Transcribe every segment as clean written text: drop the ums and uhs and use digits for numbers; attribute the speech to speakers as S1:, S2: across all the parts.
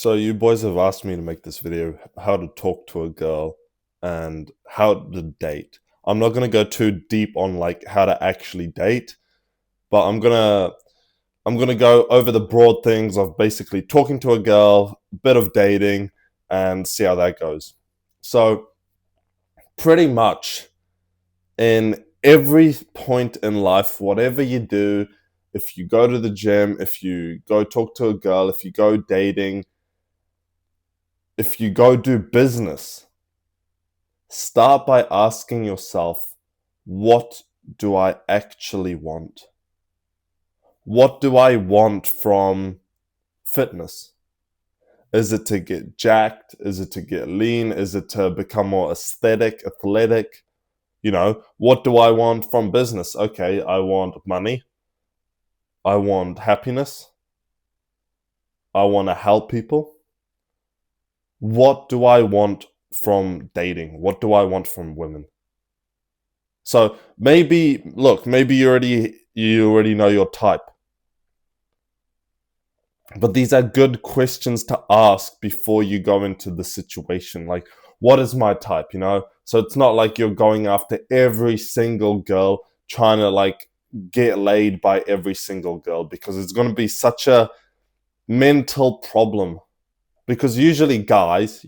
S1: So you boys have asked me to make this video, how to talk to a girl and how to date. I'm not gonna go too deep on like how to actually date, but I'm gonna go over the broad things of basically talking to a girl, a bit of dating, and see how that goes. So pretty much in every point in life, whatever you do, if you go to the gym, if you go talk to a girl, if you go dating, if you go do business, start by asking yourself, what do I actually want? What do I want from fitness? Is it to get jacked? Is it to get lean? Is it to become more aesthetic, athletic? What do I want from business? Okay, I want money. I want happiness. I want to help people. What do I want from dating? What do I want from women? So maybe you already know your type. But these are good questions to ask before you go into the situation. Like, what is my type? So it's not like you're going after every single girl, trying to like get laid by every single girl, because it's going to be such a mental problem. Because usually girls,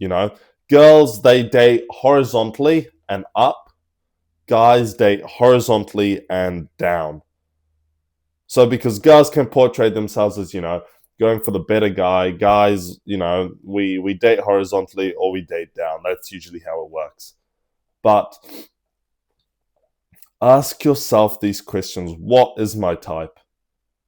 S1: they date horizontally and up, guys date horizontally and down. So because girls can portray themselves as, going for the better guy, guys, we date horizontally or we date down. That's usually how it works. But ask yourself these questions. What is my type?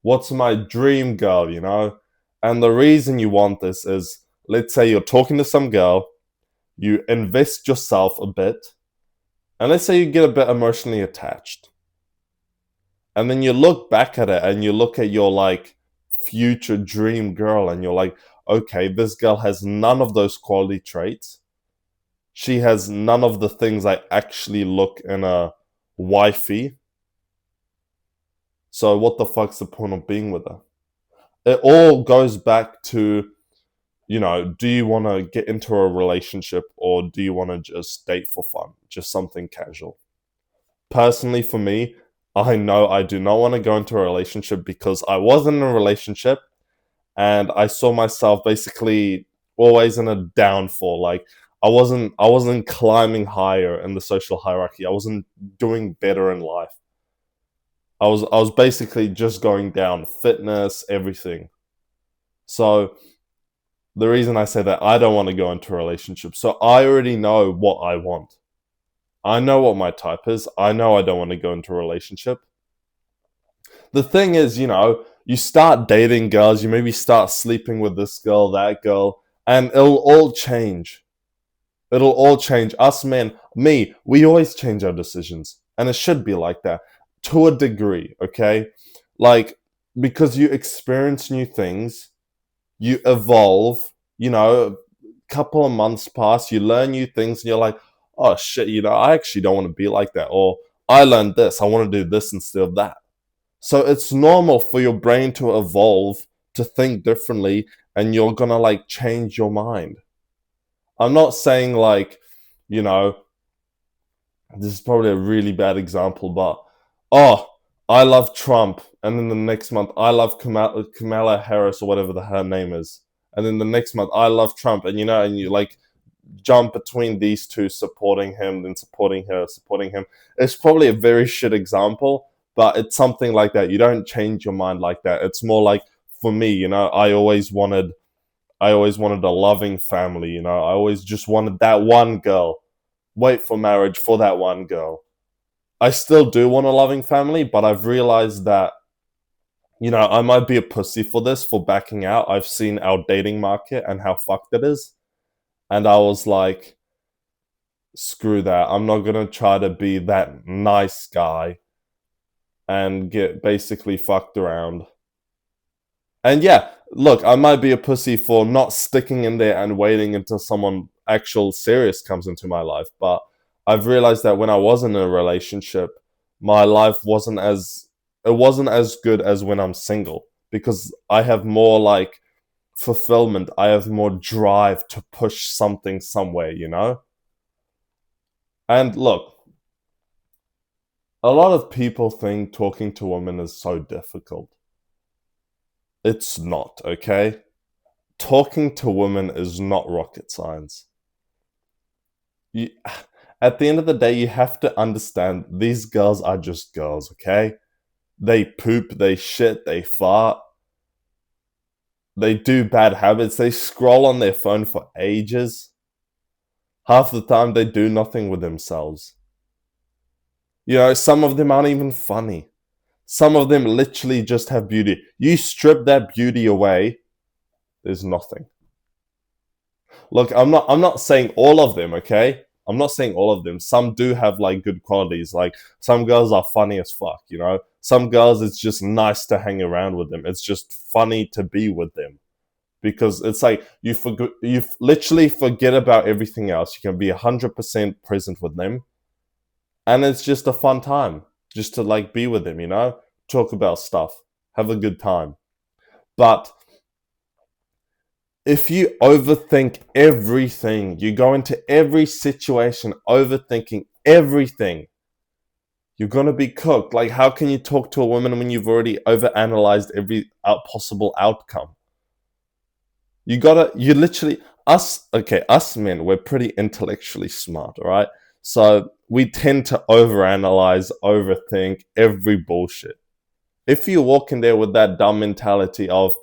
S1: What's my dream girl? And the reason you want this is, let's say you're talking to some girl, you invest yourself a bit, and let's say you get a bit emotionally attached. And then you look back at it and you look at your like future dream girl and you're like, okay, this girl has none of those quality traits. She has none of the things I actually look in a wifey. So what the fuck's the point of being with her? It all goes back to, do you want to get into a relationship or do you want to just date for fun? Just something casual. Personally, for me, I know I do not want to go into a relationship because I was in a relationship and I saw myself basically always in a downfall. Like I wasn't climbing higher in the social hierarchy. I wasn't doing better in life. I was basically just going down, fitness, everything. So the reason I say that, I don't want to go into a relationship. So I already know what I want. I know what my type is. I know I don't want to go into a relationship. The thing is, you start dating girls, you maybe start sleeping with this girl, that girl, and it'll all change. It'll all change. Us men, we always change our decisions. And it should be like that to a degree, okay? Like, because you experience new things, you evolve, a couple of months pass, you learn new things, and you're like, oh shit, I actually don't want to be like that. Or I learned this, I want to do this instead of that. So it's normal for your brain to evolve, to think differently, and you're gonna like change your mind. I'm not saying like, you know, this is probably a really bad example, but oh, I love Trump, and then the next month I love Kamala Harris or whatever her name is, and then the next month I love Trump, and you like jump between these two, supporting him, then supporting her, supporting him. It's probably a very shit example, but it's something like that. You don't change your mind like that. It's more like, for me, I always wanted a loving family. I always just wanted that one girl. Wait for marriage for that one girl. I still do want a loving family, but I've realized that, I might be a pussy for this, for backing out. I've seen our dating market and how fucked it is. And I was like, screw that. I'm not going to try to be that nice guy and get basically fucked around. And yeah, look, I might be a pussy for not sticking in there and waiting until someone actual serious comes into my life. But I've realized that when I was in a relationship, my life wasn't as good as when I'm single, because I have more like fulfillment. I have more drive to push something somewhere, you know? And look, a lot of people think talking to women is so difficult. It's not, okay? Talking to women is not rocket science. You, at the end of the day, you have to understand these girls are just girls, okay? They poop, they shit, they fart, they do bad habits, they scroll on their phone for ages. Half the time, they do nothing with themselves. You know, some of them aren't even funny. Some of them literally just have beauty. You strip that beauty away, there's nothing. Look, I'm not saying all of them, okay? I'm not saying all of them. Some do have like good qualities. Like some girls are funny as fuck, you know? Some girls it's just nice to hang around with them. It's just funny to be with them. Because it's like you literally forget about everything else. You can be 100% present with them, and it's just a fun time just to like be with them, you know? Talk about stuff, have a good time. But if you overthink everything, you go into every situation overthinking everything, you're gonna be cooked. Like, how can you talk to a woman when you've already overanalyzed every possible outcome? You literally, us men, we're pretty intellectually smart, all right? So we tend to overanalyze, overthink every bullshit. If you walk in there with that dumb mentality of,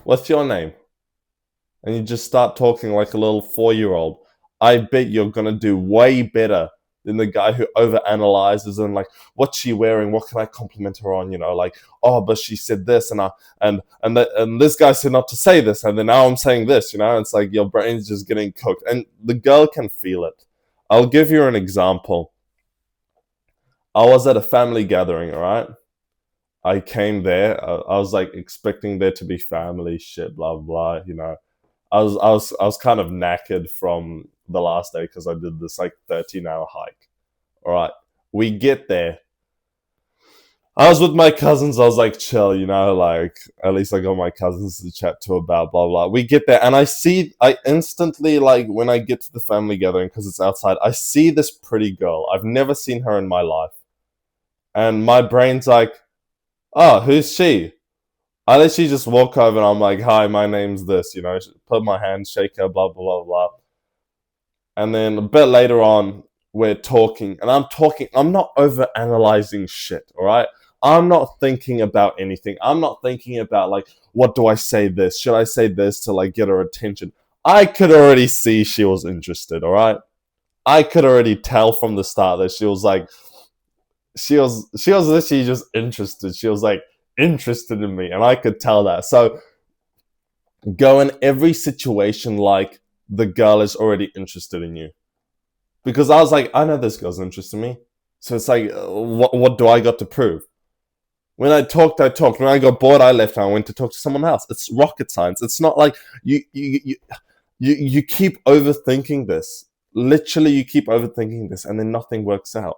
S1: what's your name? And you just start talking like a little 4-year-old, I bet you're gonna do way better than the guy who overanalyzes and like, what's she wearing? What can I compliment her on? You know, like, oh, but she said this, and this guy said not to say this, and then now I'm saying this. You know, it's like your brain's just getting cooked, and the girl can feel it. I'll give you an example. I was at a family gathering, all right? I came there. I was like expecting there to be family shit, blah blah. You know, I was kind of knackered from the last day because I did this like 13-hour hike. All right, we get there. I was with my cousins. I was like, chill, you know, like at least I got my cousins to chat to about blah blah. We get there, and I instantly like when I get to the family gathering because it's outside. I see this pretty girl. I've never seen her in my life, and my brain's like, oh, who's she? I literally just walk over and I'm like, hi, my name's this, you know, put my hand, shake her, blah, blah, blah, blah. And then a bit later on, we're talking, and I'm not over analyzing shit, all right? I'm not thinking about anything. I'm not thinking about, like, what do I say this? Should I say this to, like, get her attention? I could already see she was interested, all right? I could already tell from the start that she was like, she was literally just interested. She was like interested in me, and I could tell that. So go in every situation like the girl is already interested in you. Because I was like, I know this girl's interested in me. So it's like, what do I got to prove? When I talked, I talked. When I got bored, I left and I went to talk to someone else. It's rocket science. It's not like you keep overthinking this. Literally, you keep overthinking this, and then nothing works out.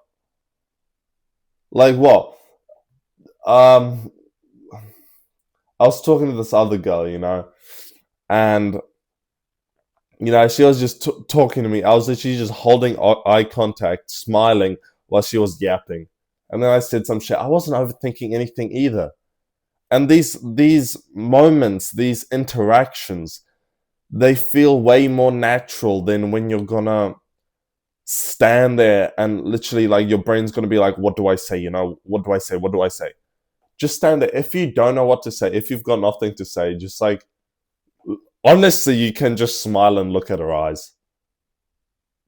S1: Like what? Um, I was talking to this other girl, you know, and you know, she was just talking to me. I was literally just holding eye contact, smiling while she was yapping. And then I said some shit. I wasn't overthinking anything either. And these moments, these interactions, they feel way more natural than when you're gonna stand there and literally like your brain's gonna be like, what do I say? You know, what do I say? What do I say? Just stand there. If you don't know what to say, if you've got nothing to say, just like honestly, you can just smile and look at her eyes.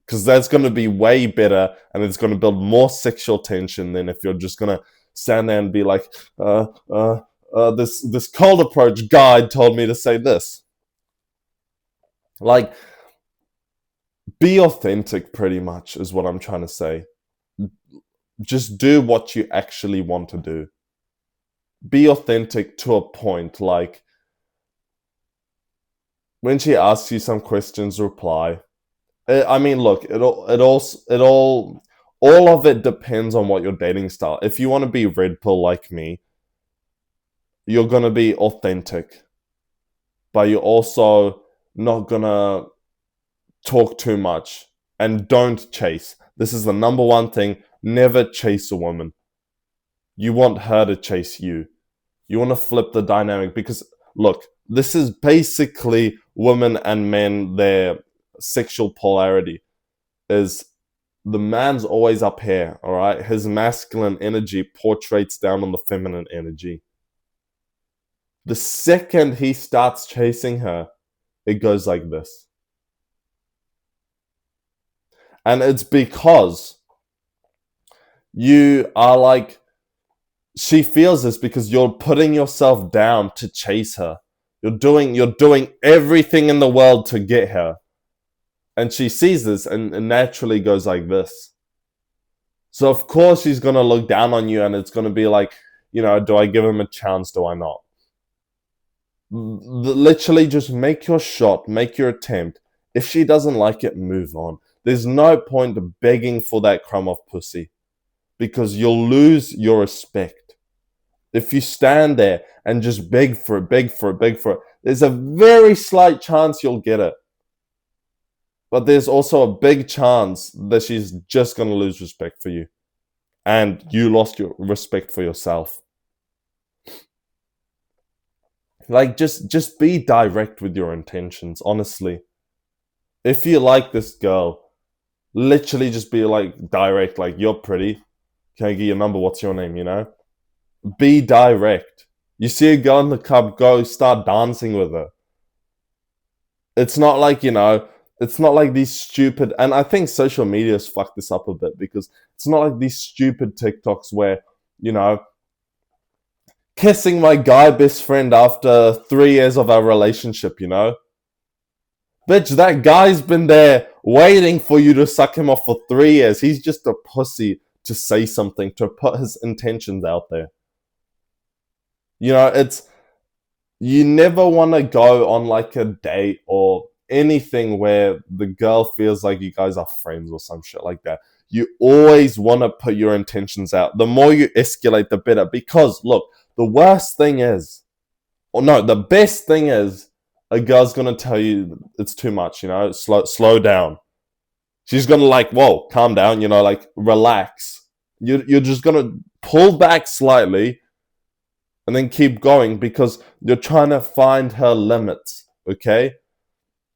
S1: Because that's going to be way better and it's going to build more sexual tension than if you're just going to stand there and be like, this cold approach guide told me to say this. Like, be authentic, pretty much, is what I'm trying to say. Just do what you actually want to do. Be authentic to a point. Like, when she asks you some questions, reply. I mean, look, all of it depends on what your dating style. If you want to be red pill like me, you're gonna be authentic, but you're also not gonna talk too much, and don't chase. This is the number one thing. Never chase a woman. You want her to chase you. You want to flip the dynamic, because look, this is basically women and men, their sexual polarity is the man's always up here, all right? His masculine energy portrays down on the feminine energy. The second he starts chasing her, it goes like this. And it's because you are like, she feels this because you're putting yourself down to chase her. You're doing everything in the world to get her. And she sees this and naturally goes like this. So of course she's gonna look down on you, and it's gonna be like, do I give him a chance? Do I not? Literally just make your shot, make your attempt. If she doesn't like it, move on. There's no point begging for that crumb of pussy, because you'll lose your respect. If you stand there and just beg for it, there's a very slight chance you'll get it. But there's also a big chance that she's just going to lose respect for you. And you lost your respect for yourself. Like, just be direct with your intentions, honestly. If you like this girl, literally just be like direct, like, you're pretty. Can I get your number? What's your name, Be direct. You see a girl in the club, go start dancing with her. It's not like, it's not like these stupid, and I think social media has fucked this up a bit, because it's not like these stupid TikToks where, kissing my guy best friend after 3 years of our relationship, Bitch, that guy's been there waiting for you to suck him off for 3 years. He's just a pussy to say something, to put his intentions out there. You never want to go on like a date or anything where the girl feels like you guys are friends or some shit like that. You always want to put your intentions out. The more you escalate, the better. Because look, the worst thing is, the best thing is, a girl's gonna tell you it's too much, slow down. She's gonna like, whoa, calm down, like relax. You're just gonna pull back slightly and then keep going, because you're trying to find her limits, okay?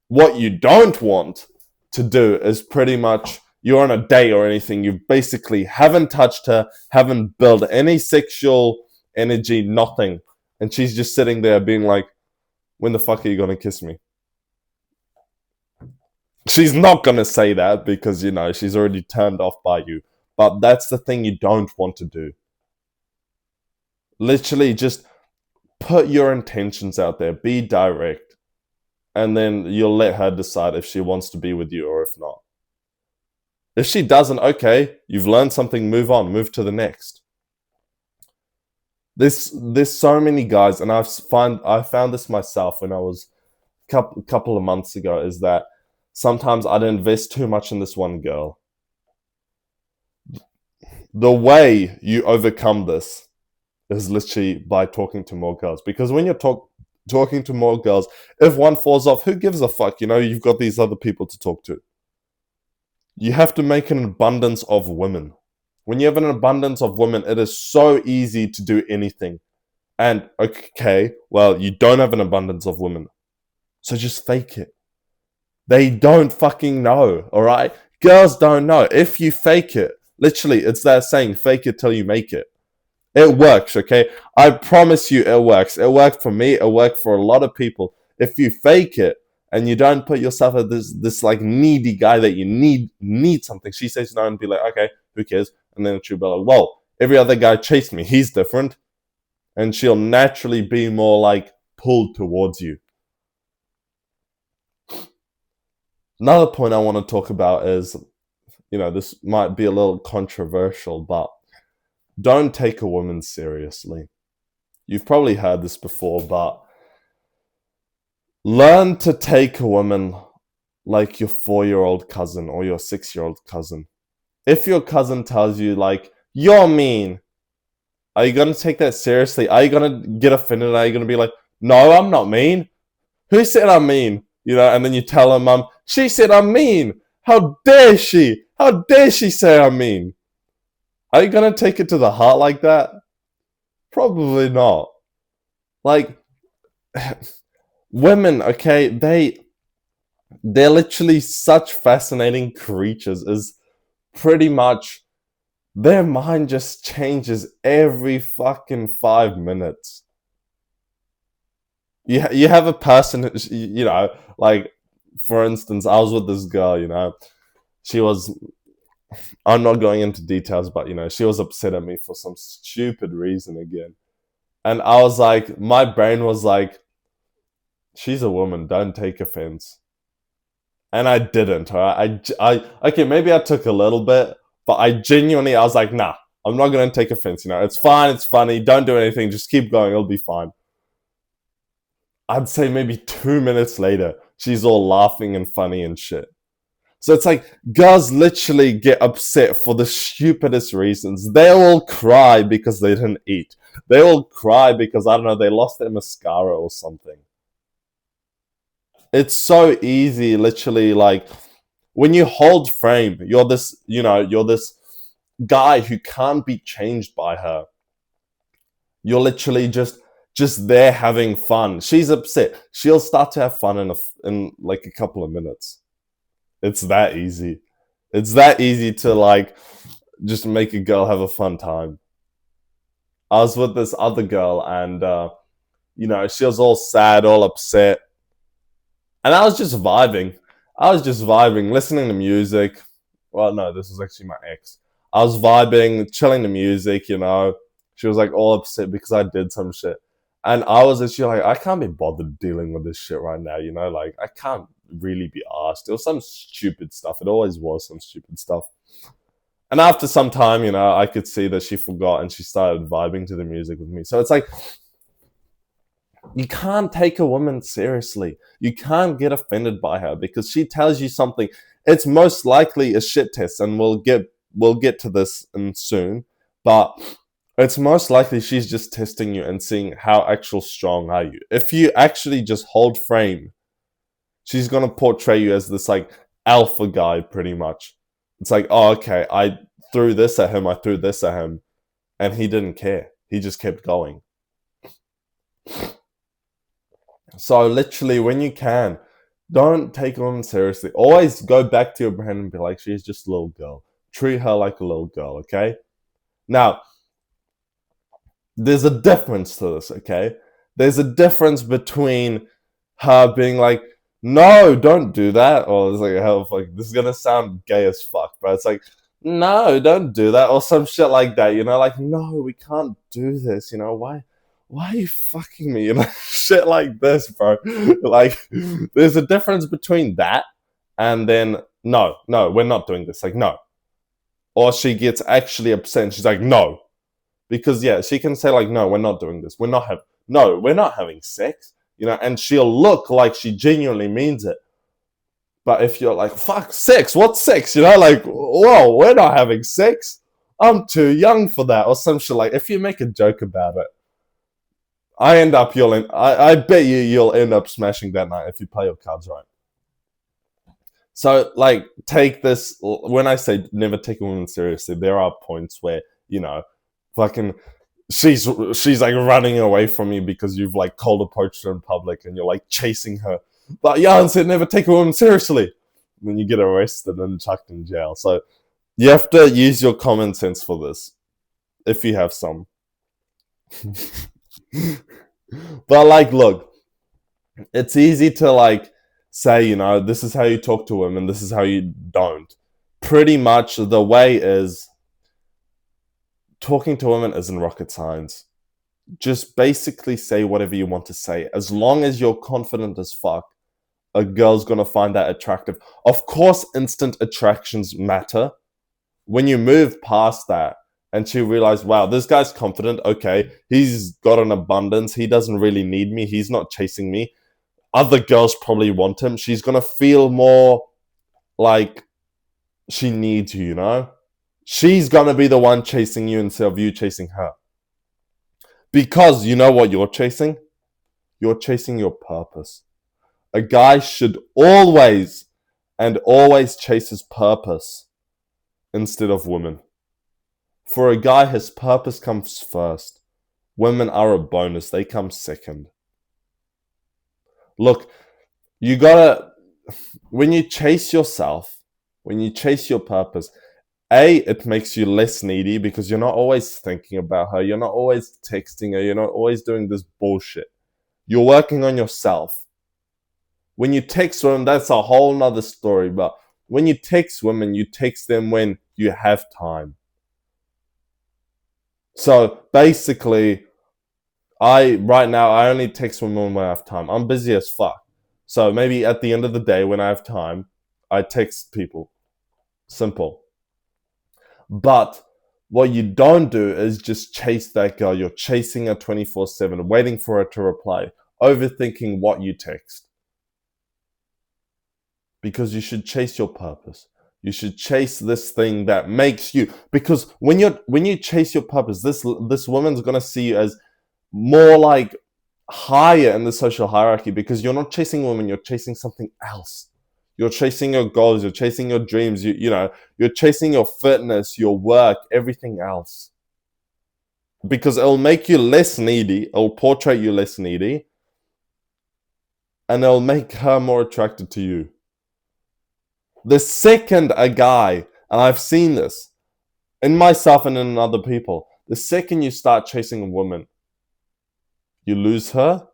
S1: What you don't want to do is pretty much, you're on a date or anything, you basically haven't touched her, haven't built any sexual energy, nothing. And she's just sitting there being like, when the fuck are you gonna kiss me? She's not gonna say that, because, she's already turned off by you. But that's the thing you don't want to do. Literally just put your intentions out there, be direct, and then you'll let her decide if she wants to be with you or if not. If she doesn't, okay, you've learned something, move on, move to the next. There's so many guys, and I found this myself when I was a couple of months ago, is that sometimes I'd invest too much in this one girl. The way you overcome this is literally by talking to more girls. Because when you're talking to more girls, if one falls off, who gives a fuck? You've got these other people to talk to. You have to make an abundance of women. When you have an abundance of women, it is so easy to do anything. And okay, well, you don't have an abundance of women, so just fake it. They don't fucking know, all right? Girls don't know. If you fake it, literally, it's that saying, fake it till you make it. It works, okay? I promise you it works. It worked for me. It worked for a lot of people. If you fake it and you don't put yourself as this like needy guy that you need something, she says no and be like, okay, who cares? And then she'll be like, well, every other guy chased me. He's different. And she'll naturally be more like pulled towards you. Another point I want to talk about is, this might be a little controversial, but don't take a woman seriously. You've probably heard this before, but learn to take a woman like your 4-year-old cousin or your 6-year-old cousin. If your cousin tells you, like, you're mean, Are you gonna take that seriously? Are you gonna get offended? Are you gonna be like, no, I'm not mean. Who said I'm mean? You know, and then you tell her mum, she said I'm mean. How dare she? How dare she say I'm mean? Are you gonna take it to the heart like that? Probably not. Like, women, okay, they're literally such fascinating creatures. Is pretty much their mind just changes every fucking 5 minutes. You have a person, you know, like for instance, I was with this girl, you know, she was. I'm not going into details, but you know, she was upset at me for some stupid reason again, and I was like, my brain was like, she's a woman, don't take offense. And I didn't. Okay, maybe I took a little bit, but I genuinely, I was like, nah, I'm not gonna take offense. You know, it's fine, it's funny. Don't do anything. Just keep going. It'll be fine. I'd say maybe 2 minutes later, she's all laughing and funny and shit. So it's like girls literally get upset for the stupidest reasons. They all cry because they didn't eat. They all cry because I don't know, they lost their mascara or something. It's so easy, literally, like when you hold frame, you're this, you know, you're this guy who can't be changed by her. You're literally just there having fun. She's upset. She'll start to have fun in like a couple of minutes. It's that easy. It's that easy to like just make a girl have a fun time. I was with this other girl and you know, she was all sad, all upset. And I was just vibing. I was just vibing, listening to music. Well, no, this was actually my ex. I was vibing, chilling to music, you know. She was like all upset because I did some shit. And I was actually like, I can't be bothered dealing with this shit right now, you know? Like, I can't really be asked. It was some stupid stuff. It always was some stupid stuff. And after some time, you know, I could see that she forgot and she started vibing to the music with me. So it's like, you can't take a woman seriously. You can't get offended by her because she tells you something. It's most likely a shit test, and we'll get to this in soon. But it's most likely she's just testing you and seeing how actual strong are you. If you actually just hold frame, she's gonna portray you as this like alpha guy, pretty much. It's like, oh, okay, I threw this at him, I threw this at him, and he didn't care. He just kept going. So literally, when you can, don't take a woman seriously. Always go back to your brain and be like, she's just a little girl. Treat her like a little girl, okay? Now, there's a difference to this, okay? There's a difference between her being like, no, don't do that. Or it's like, hell, like, this is gonna sound gay as fuck, but it's like, no, don't do that. Or some shit like that, you know? Like, no, we can't do this, you know? Why are you fucking me? You know, shit like this, bro. Like, there's a difference between that and then, no, we're not doing this. Like, no. Or she gets actually upset and she's like, no. Because, yeah, she can say, like, no, we're not doing this. We're not having sex. You know, and she'll look like she genuinely means it. But if you're like, fuck, sex, what's sex? You know, like, whoa, we're not having sex. I'm too young for that. Or some shit like, if you make a joke about it, I bet you'll end up smashing that night if you play your cards right. So like take this when I say never take a woman seriously, there are points where, you know, fucking she's like running away from you because you've like cold approached her in public and you're like chasing her. But Jan said never take a woman seriously. And then you get arrested and chucked in jail. So you have to use your common sense for this. If you have some. But like, look, it's easy to like say, you know, this is how you talk to women, this is how you don't. Pretty much the way is talking to women isn't rocket science. Just basically say whatever you want to say. As long as you're confident as fuck, a girl's gonna find that attractive. Of course, instant attractions matter. When you move past that, and she realized, wow, this guy's confident. Okay, he's got an abundance. He doesn't really need me. He's not chasing me. Other girls probably want him. She's gonna feel more like she needs you, you know? She's gonna be the one chasing you instead of you chasing her. Because you know what you're chasing? You're chasing your purpose. A guy should always chase his purpose instead of women. For a guy, his purpose comes first. Women are a bonus, they come second. Look, you gotta, when you chase yourself, when you chase your purpose, it makes you less needy because you're not always thinking about her, you're not always texting her, you're not always doing this bullshit. You're working on yourself. When you text women, that's a whole nother story, but when you text women, you text them when you have time. So basically, right now I only text women when I have time. I'm busy as fuck. So maybe at the end of the day when I have time, I text people. Simple. But what you don't do is just chase that girl. You're chasing her 24/7, waiting for her to reply, overthinking what you text. Because you should chase your purpose. You should chase this thing that makes you. Because when you chase your purpose, this woman's gonna see you as more like higher in the social hierarchy because you're not chasing women, you're chasing something else. You're chasing your goals, you're chasing your dreams, you're chasing your fitness, your work, everything else. Because it'll make you less needy, it'll portray you less needy, and it'll make her more attracted to you. The second a guy, and I've seen this in myself and in other people, the second you start chasing a woman, you lose her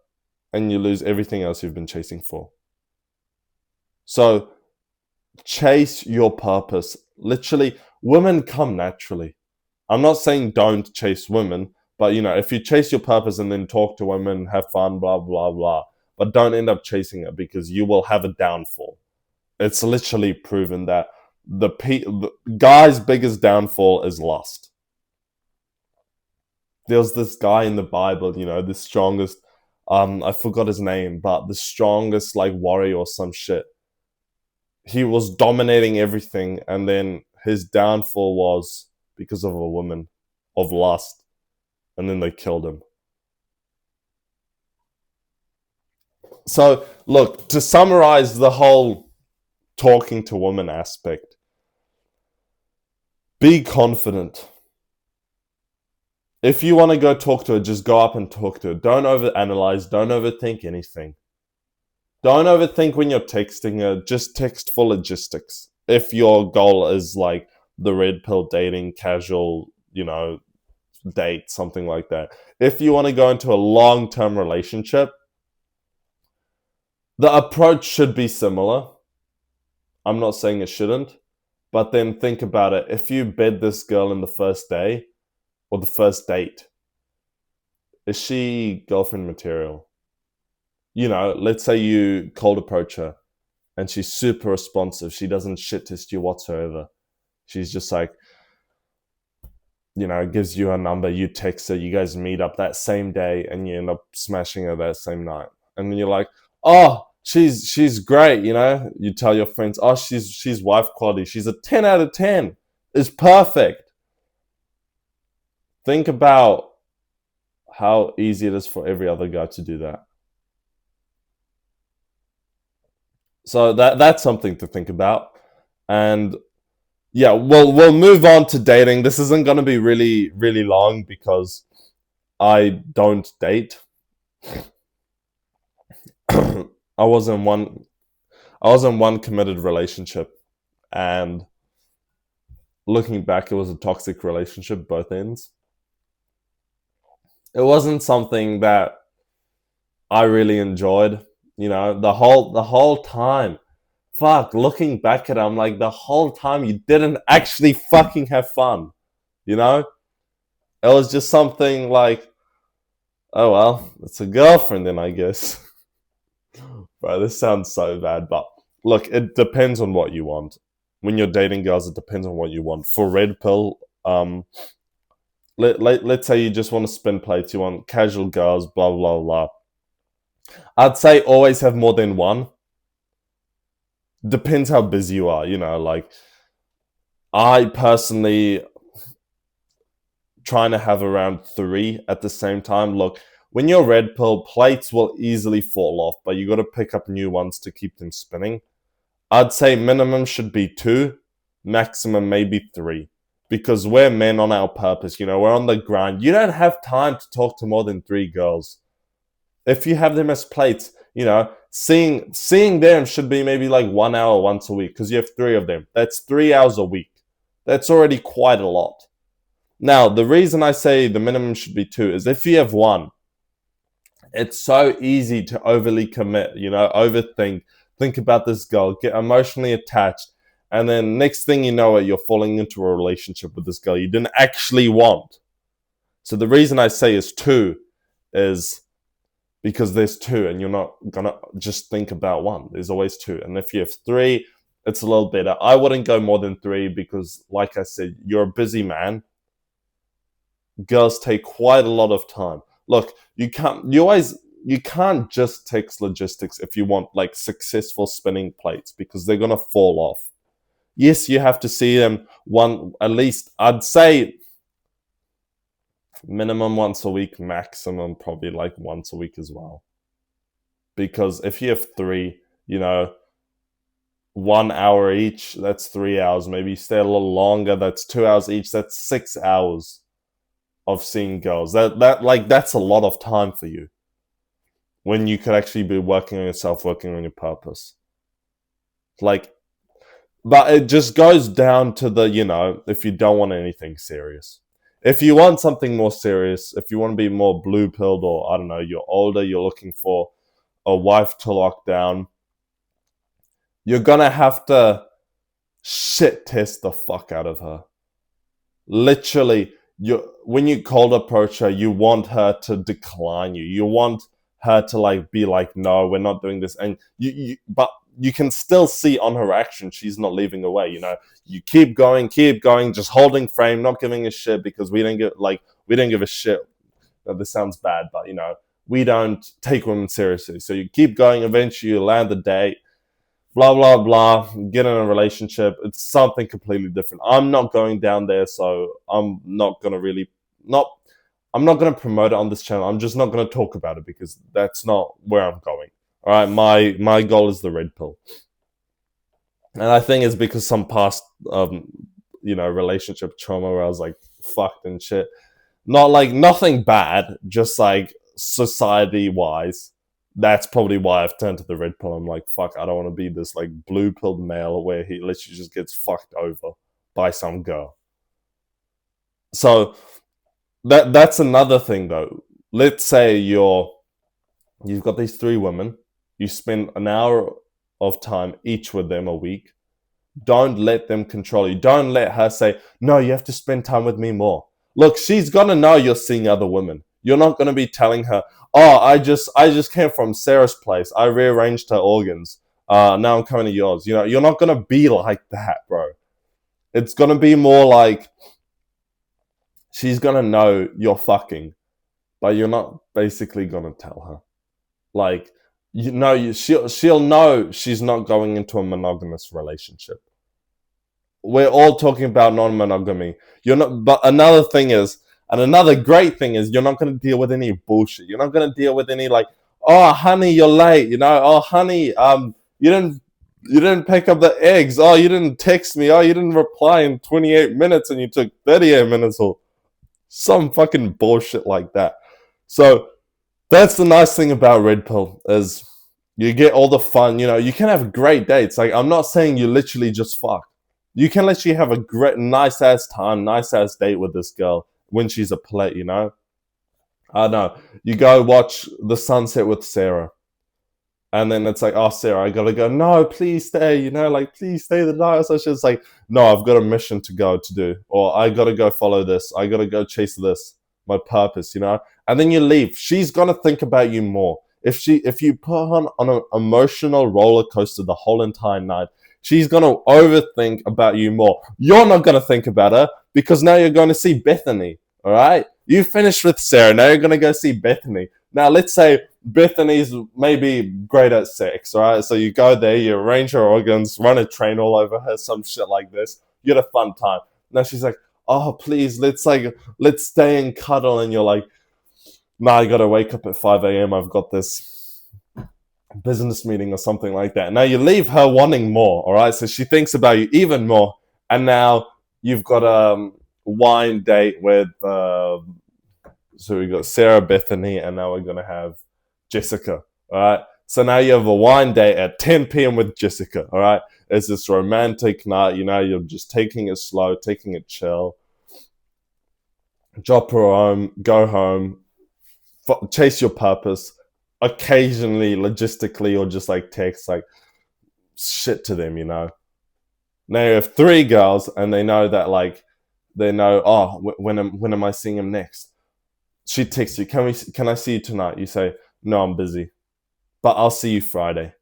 S1: and you lose everything else you've been chasing for. So chase your purpose. Literally, women come naturally. I'm not saying don't chase women, but if you chase your purpose and then talk to women, have fun, blah, blah, blah, but don't end up chasing her because you will have a downfall. It's literally proven that the guy's biggest downfall is lust. There's this guy in the Bible, the strongest, I forgot his name, but the strongest like warrior or some shit. He was dominating everything, and then his downfall was because of a woman, of lust, and then they killed him. So, look, to summarize the whole talking to women aspect, be confident. If you want to go talk to her, just go up and talk to her. Don't overanalyze. Don't overthink anything. Don't overthink when you're texting her. Just text for logistics. If your goal is like the red pill dating, casual, date, something like that. If you want to go into a long-term relationship, the approach should be similar. I'm not saying it shouldn't, but then think about it. If you bed this girl in the first day or the first date, is she girlfriend material? Let's say you cold approach her and she's super responsive. She doesn't shit test you whatsoever. She's just like, gives you a number, you text her, you guys meet up that same day and you end up smashing her that same night. And then you're like, oh, she's great, You tell your friends, oh, she's wife quality. She's a 10 out of 10. It's perfect. Think about how easy it is for every other guy to do that. So that's something to think about. And yeah, we'll move on to dating. This isn't going to be really, really long because I don't date. I was in one committed relationship, and looking back, it was a toxic relationship, both ends. It wasn't something that I really enjoyed, the whole time. Fuck, looking back at it, I'm like, the whole time you didn't actually fucking have fun, It was just something like, oh well, it's a girlfriend then, I guess. Bro, this sounds so bad, but look, it depends on what you want. When you're dating girls, it depends on what you want. For red pill, let's say you just want to spin plates, you want casual girls, blah, blah, blah. I'd say always have more than one. Depends how busy you are, like, I personally trying to have around 3 at the same time. Look, when you're red pill, plates will easily fall off, but you got to pick up new ones to keep them spinning. I'd say minimum should be 2, maximum maybe 3. Because we're men on our purpose, we're on the grind. You don't have time to talk to more than 3 girls. If you have them as plates, seeing them should be maybe like 1 hour once a week because you have 3 of them. That's 3 hours a week. That's already quite a lot. Now, the reason I say the minimum should be 2 is if you have 1, it's so easy to overly commit, overthink, think about this girl, get emotionally attached, and then next thing you know you're falling into a relationship with this girl you didn't actually want. So the reason I say is 2 is because there's 2 and you're not gonna just think about 1. There's always 2. And if you have 3, it's a little better. I wouldn't go more than 3 because, like I said, you're a busy man. Girls take quite a lot of time. Look, you can't just text logistics if you want like successful spinning plates because they're gonna fall off. Yes, you have to see them at least, I'd say minimum once a week, maximum probably like once a week as well. Because if you have 3, 1 hour each, that's 3 hours. Maybe you stay a little longer, that's 2 hours each, that's 6 hours of seeing girls. That's a lot of time for you when you could actually be working on yourself, working on your purpose. But it just goes down to if you don't want anything serious. If you want something more serious, if you want to be more blue-pilled or, I don't know, you're older, you're looking for a wife to lock down, you're going to have to shit test the fuck out of her. Literally, when you cold approach her, you want her to decline you. You want her to be like, no, we're not doing this. And but you can still see on her action she's not leaving away. You keep going, just holding frame, not giving a shit because we don't give a shit. This sounds bad, but we don't take women seriously. So you keep going. Eventually, you land the date. Blah blah blah. Get in a relationship. It's something completely different. I'm not going down there, so I'm not gonna I'm not gonna promote it on this channel. I'm just not gonna talk about it because that's not where I'm going. All right, my goal is the red pill, and I think it's because some past relationship trauma where I was like fucked and shit. Not like nothing bad, just like society wise. That's probably why I've turned to the red pill. I'm like, fuck, I don't want to be this like blue pilled male where he literally just gets fucked over by some girl. So that's another thing though. Let's say you've got these 3 women. You spend an hour of time each with them a week. Don't let them control you. Don't let her say, no, you have to spend time with me more. Look, she's going to know you're seeing other women. You're not going to be telling her, oh, I just came from Sarah's place. I rearranged her organs. Now I'm coming to yours. You're not going to be like that, bro. It's going to be more like she's going to know you're fucking, but you're not basically going to tell her. Like, she'll know she's not going into a monogamous relationship. We're all talking about non-monogamy. But another thing is, and another great thing is, you're not going to deal with any bullshit. You're not going to deal with any like, oh, honey, you're late. Oh, honey, you didn't pick up the eggs. Oh, you didn't text me. Oh, you didn't reply in 28 minutes and you took 38 minutes or some fucking bullshit like that. So that's the nice thing about red pill is you get all the fun. You can have great dates. Like, I'm not saying you literally just fuck. You can literally have a great, nice ass time, nice ass date with this girl when she's a plate, I don't know. You go watch the sunset with Sarah. And then it's like, oh, Sarah, I gotta go. No, please stay, please stay the night. So she's like, no, I've got a mission to do. Or I gotta go follow this. I gotta go chase this. My purpose, And then you leave. She's gonna think about you more. If you put her on an emotional roller coaster the whole entire night, she's going to overthink about you more. You're not going to think about her because now you're going to see Bethany, all right? You finished with Sarah. Now you're going to go see Bethany. Now, let's say Bethany's maybe great at sex, all right? So you go there, you arrange her organs, run a train all over her, some shit like this. You had a fun time. Now she's like, oh please, let's stay and cuddle, and you're like, nah, I gotta wake up at 5 a.m. I've got this business meeting or something like that. Now you leave her wanting more, all right? So she thinks about you even more, and now you've got a wine date with. So we got Sarah, Bethany, and now we're gonna have Jessica. All right. So now you have a wine date at 10 p.m. with Jessica. All right. It's this romantic night. You're just taking it slow, taking it chill. Drop her home, go home, chase your purpose. Occasionally, logistically, or just like text, like shit to them. Now you have three girls, and they know that, like, they know. Oh, when am I seeing him next? She texts you, can I see you tonight? You say, no, I'm busy, but I'll see you Friday.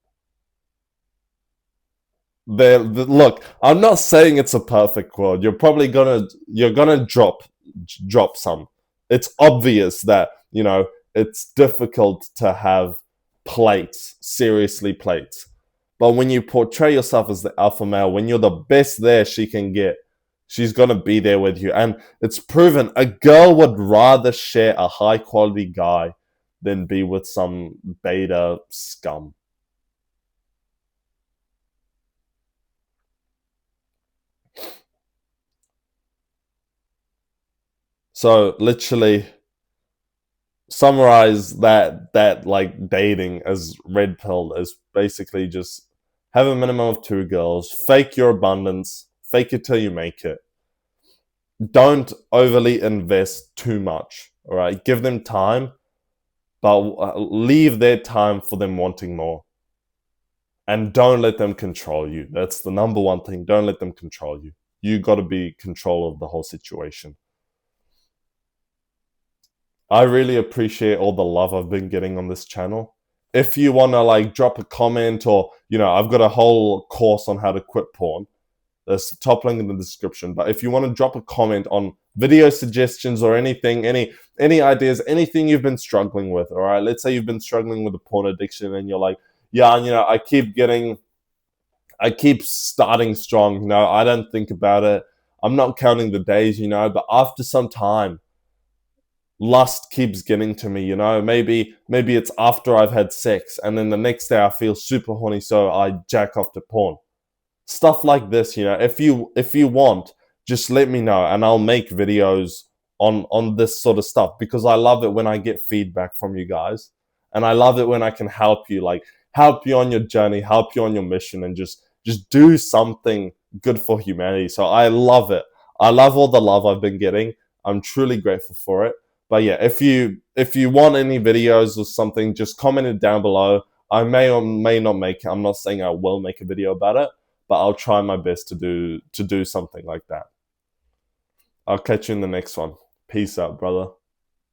S1: Look, I'm not saying it's a perfect world. You're gonna drop some. It's obvious that it's difficult to have plates, seriously plates. But when you portray yourself as the alpha male, when you're the best there she can get, she's gonna be there with you. And it's proven a girl would rather share a high quality guy than be with some beta scum. So literally summarize that like dating as red pill is basically just have a minimum of two girls, fake your abundance, fake it till you make it. Don't overly invest too much. All right, give them time, but leave their time for them wanting more. And don't let them control you. That's the number one thing. Don't let them control you. You got to be control of the whole situation. I really appreciate all the love I've been getting on this channel. If you want to like drop a comment, or I've got a whole course on how to quit porn. There's a top link in the description. But if you want to drop a comment on video suggestions or anything, any ideas, anything you've been struggling with, all right? Let's say you've been struggling with a porn addiction and you're like, yeah, I keep starting strong. I don't think about it. I'm not counting the days, but after some time, lust keeps getting to me. Maybe it's after I've had sex, and then the next day I feel super horny, so I jack off to porn. Stuff like this. If you want, just let me know, and I'll make videos on this sort of stuff, because I love it when I get feedback from you guys, and I love it when I can help you, like help you on your journey, help you on your mission, and just do something good for humanity. So I love it. I love all the love I've been getting. I'm truly grateful for it. But yeah, if you want any videos or something, just comment it down below. I may or may not make it. I'm not saying I will make a video about it, but I'll try my best to do something like that. I'll catch you in the next one. Peace out, brother.